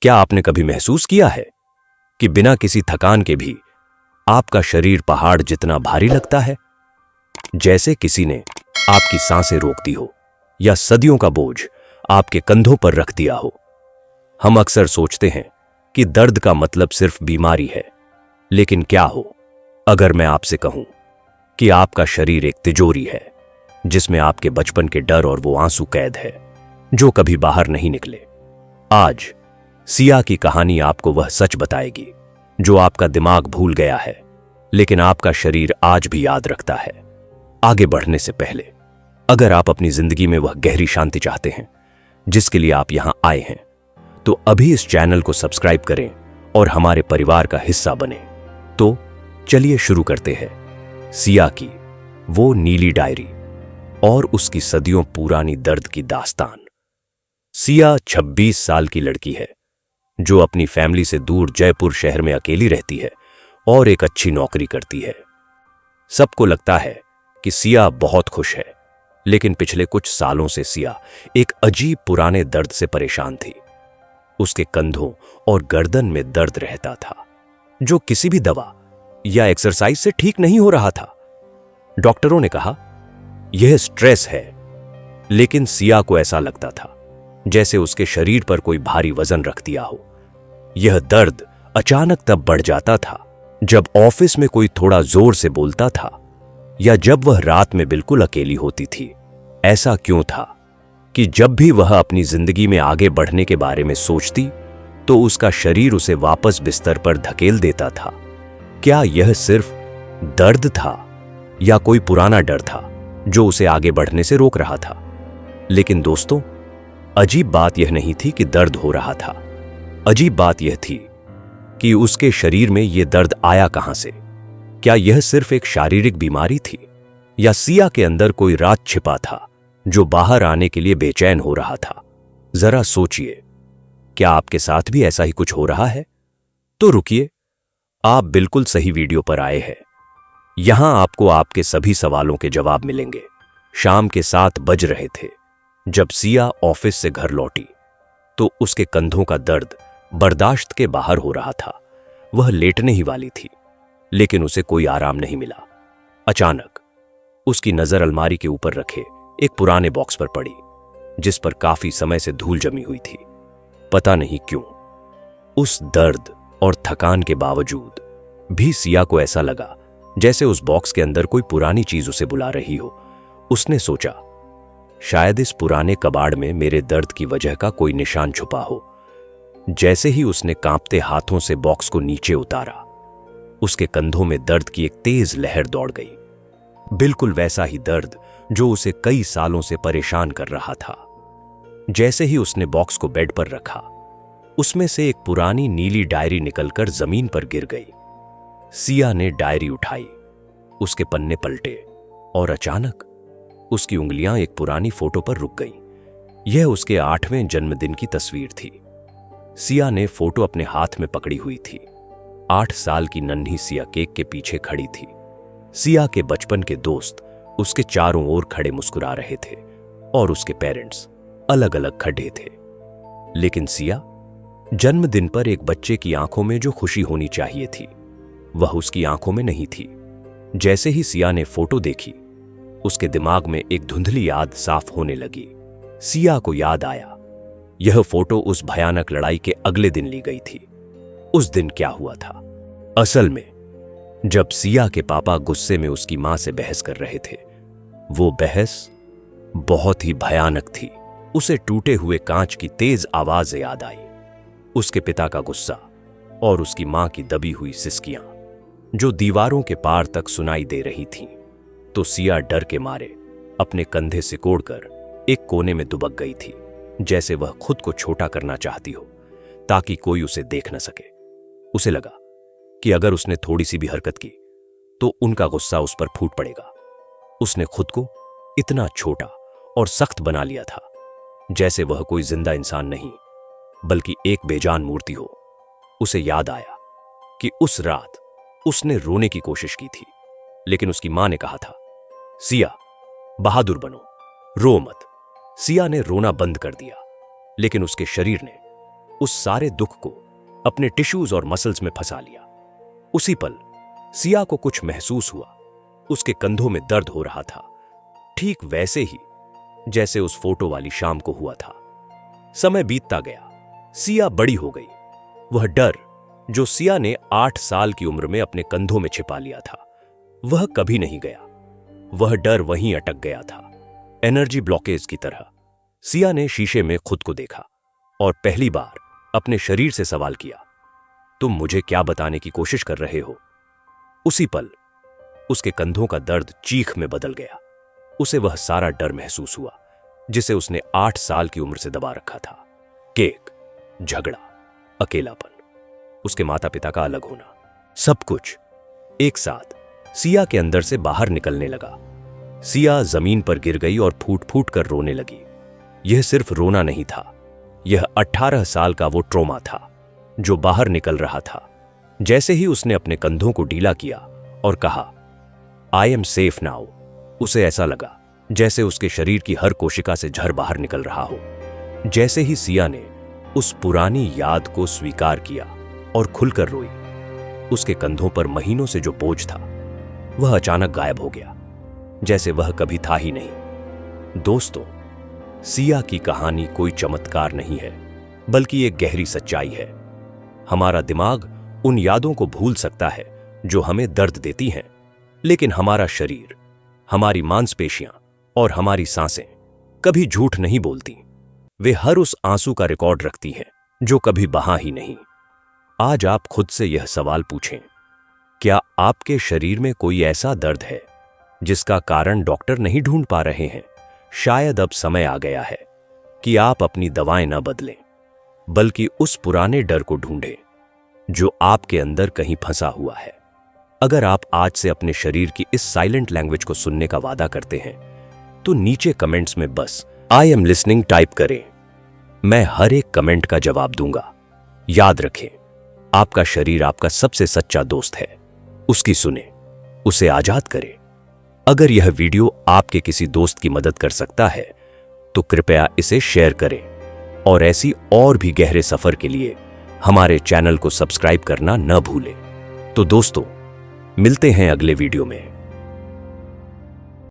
क्या आपने कभी महसूस किया है कि बिना किसी थकान के भी आपका शरीर पहाड़ जितना भारी लगता है, जैसे किसी ने आपकी सांसें रोक दी हो या सदियों का बोझ आपके कंधों पर रख दिया हो। हम अक्सर सोचते हैं कि दर्द का मतलब सिर्फ बीमारी है, लेकिन क्या हो अगर मैं आपसे कहूं कि आपका शरीर एक तिजोरी है जिसमें आपके बचपन के डर और वो आंसू कैद है जो कभी बाहर नहीं निकले। आज सिया की कहानी आपको वह सच बताएगी जो आपका दिमाग भूल गया है, लेकिन आपका शरीर आज भी याद रखता है। आगे बढ़ने से पहले, अगर आप अपनी जिंदगी में वह गहरी शांति चाहते हैं जिसके लिए आप यहां आए हैं, तो अभी इस चैनल को सब्सक्राइब करें और हमारे परिवार का हिस्सा बने। तो चलिए शुरू करते हैं सिया की वो नीली डायरी और उसकी सदियों पुरानी दर्द की दास्तान। सिया 26 साल की लड़की है जो अपनी फैमिली से दूर जयपुर शहर में अकेली रहती है और एक अच्छी नौकरी करती है। सबको लगता है कि सिया बहुत खुश है, लेकिन पिछले कुछ सालों से सिया एक अजीब पुराने दर्द से परेशान थी। उसके कंधों और गर्दन में दर्द रहता था जो किसी भी दवा या एक्सरसाइज से ठीक नहीं हो रहा था। डॉक्टरों ने कहा यह स्ट्रेस है, लेकिन सिया को ऐसा लगता था जैसे उसके शरीर पर कोई भारी वजन रख दिया हो। यह दर्द अचानक तब बढ़ जाता था जब ऑफिस में कोई थोड़ा जोर से बोलता था या जब वह रात में बिल्कुल अकेली होती थी। ऐसा क्यों था कि जब भी वह अपनी जिंदगी में आगे बढ़ने के बारे में सोचती तो उसका शरीर उसे वापस बिस्तर पर धकेल देता था। क्या यह सिर्फ दर्द था या कोई पुराना डर था जो उसे आगे बढ़ने से रोक रहा था? लेकिन दोस्तों, अजीब बात यह नहीं थी कि दर्द हो रहा था। अजीब बात यह थी कि उसके शरीर में यह दर्द आया कहां से। क्या यह सिर्फ एक शारीरिक बीमारी थी या सिया के अंदर कोई राज छिपा था जो बाहर आने के लिए बेचैन हो रहा था? जरा सोचिए, क्या आपके साथ भी ऐसा ही कुछ हो रहा है? तो रुकिए, आप बिल्कुल सही वीडियो पर आए हैं। यहां आपको आपके सभी सवालों के जवाब मिलेंगे। शाम के 7 बज रहे थे जब सिया ऑफिस से घर लौटी तो उसके कंधों का दर्द बर्दाश्त के बाहर हो रहा था। वह लेटने ही वाली थी, लेकिन उसे कोई आराम नहीं मिला। अचानक उसकी नजर अलमारी के ऊपर रखे एक पुराने बॉक्स पर पड़ी जिस पर काफी समय से धूल जमी हुई थी। पता नहीं क्यों, उस दर्द और थकान के बावजूद भी सिया को ऐसा लगा जैसे उस बॉक्स के अंदर कोई पुरानी चीज उसे बुला रही हो। उसने सोचा, शायद इस पुराने कबाड़ में मेरे दर्द की वजह का कोई निशान छुपा हो। जैसे ही उसने कांपते हाथों से बॉक्स को नीचे उतारा, उसके कंधों में दर्द की एक तेज लहर दौड़ गई। बिल्कुल वैसा ही दर्द जो उसे कई सालों से परेशान कर रहा था। जैसे ही उसने बॉक्स को बेड पर रखा, उसमें से एक पुरानी नीली डायरी निकलकर जमीन पर गिर गई। सिया ने डायरी उठाई, उसके पन्ने पलटे और अचानक उसकी उंगलियां एक पुरानी फोटो पर रुक गईं। यह उसके 8वें जन्मदिन की तस्वीर थी। सिया ने फोटो अपने हाथ में पकड़ी हुई थी। 8 साल की नन्ही सिया केक के पीछे खड़ी थी। सिया के बचपन के दोस्त उसके चारों ओर खड़े मुस्कुरा रहे थे और उसके पेरेंट्स अलग अलग खड़े थे। लेकिन सिया, जन्मदिन पर एक बच्चे की आंखों में जो खुशी होनी चाहिए थी, वह उसकी आंखों में नहीं थी। जैसे ही सिया ने फोटो देखी, उसके दिमाग में एक धुंधली याद साफ होने लगी। सिया को याद आया, यह फोटो उस भयानक लड़ाई के अगले दिन ली गई थी। उस दिन क्या हुआ था? असल में जब सिया के पापा गुस्से में उसकी मां से बहस कर रहे थे, वो बहस बहुत ही भयानक थी। उसे टूटे हुए कांच की तेज आवाज याद आई, उसके पिता का गुस्सा और उसकी मां की दबी हुई सिसकियां जो दीवारों के पार तक सुनाई दे रही थीं। तो सिया डर के मारे अपने कंधे सिकोड़कर एक कोने में दुबक गई थी, जैसे वह खुद को छोटा करना चाहती हो ताकि कोई उसे देख न सके। उसे लगा कि अगर उसने थोड़ी सी भी हरकत की तो उनका गुस्सा उस पर फूट पड़ेगा। उसने खुद को इतना छोटा और सख्त बना लिया था जैसे वह कोई जिंदा इंसान नहीं बल्कि एक बेजान मूर्ति हो। उसे याद आया कि उस रात उसने रोने की कोशिश की थी, लेकिन उसकी मां ने कहा था, सिया बहादुर बनो, रो मत। सिया ने रोना बंद कर दिया, लेकिन उसके शरीर ने उस सारे दुख को अपने टिश्यूज और मसल्स में फंसा लिया। उसी पल सिया को कुछ महसूस हुआ। उसके कंधों में दर्द हो रहा था, ठीक वैसे ही जैसे उस फोटो वाली शाम को हुआ था। समय बीतता गया, सिया बड़ी हो गई। वह डर जो सिया ने 8 साल की उम्र में अपने कंधों में छिपा लिया था, वह कभी नहीं गया। वह डर वहीं अटक गया था, एनर्जी ब्लॉकेज की तरह। सिया ने शीशे में खुद को देखा और पहली बार अपने शरीर से सवाल किया, तुम मुझे क्या बताने की कोशिश कर रहे हो? उसी पल उसके कंधों का दर्द चीख में बदल गया। उसे वह सारा डर महसूस हुआ जिसे उसने 8 साल की उम्र से दबा रखा था। केक, झगड़ा, अकेलापन, उसके माता पिता का अलग होना, सब कुछ एक साथ सिया के अंदर से बाहर निकलने लगा। सिया जमीन पर गिर गई और फूट फूट कर रोने लगी। यह सिर्फ रोना नहीं था, यह 18 साल का वो ट्रॉमा था जो बाहर निकल रहा था। जैसे ही उसने अपने कंधों को ढीला किया और कहा, आई एम सेफ नाउ, उसे ऐसा लगा जैसे उसके शरीर की हर कोशिका से जहर बाहर निकल रहा हो। जैसे ही सिया ने उस पुरानी याद को स्वीकार किया और खुलकर रोई, उसके कंधों पर महीनों से जो बोझ था वह अचानक गायब हो गया, जैसे वह कभी था ही नहीं। दोस्तों, सिया की कहानी कोई चमत्कार नहीं है, बल्कि एक गहरी सच्चाई है। हमारा दिमाग उन यादों को भूल सकता है जो हमें दर्द देती हैं, लेकिन हमारा शरीर, हमारी मांसपेशियां और हमारी सांसें कभी झूठ नहीं बोलती। वे हर उस आंसू का रिकॉर्ड रखती हैं जो कभी बहा ही नहीं। आज आप खुद से यह सवाल पूछें, क्या आपके शरीर में कोई ऐसा दर्द है जिसका कारण डॉक्टर नहीं ढूंढ पा रहे हैं? शायद अब समय आ गया है कि आप अपनी दवाएं न बदलें, बल्कि उस पुराने डर को ढूंढें जो आपके अंदर कहीं फंसा हुआ है। अगर आप आज से अपने शरीर की इस साइलेंट लैंग्वेज को सुनने का वादा करते हैं, तो नीचे कमेंट्स में बस आई एम लिसनिंग टाइप करें। मैं हर एक कमेंट का जवाब दूंगा। याद रखें, आपका शरीर आपका सबसे सच्चा दोस्त है। उसकी सुने, उसे आजाद करें। अगर यह वीडियो आपके किसी दोस्त की मदद कर सकता है तो कृपया इसे शेयर करें और ऐसी और भी गहरे सफर के लिए हमारे चैनल को सब्सक्राइब करना न भूलें। तो दोस्तों, मिलते हैं अगले वीडियो में।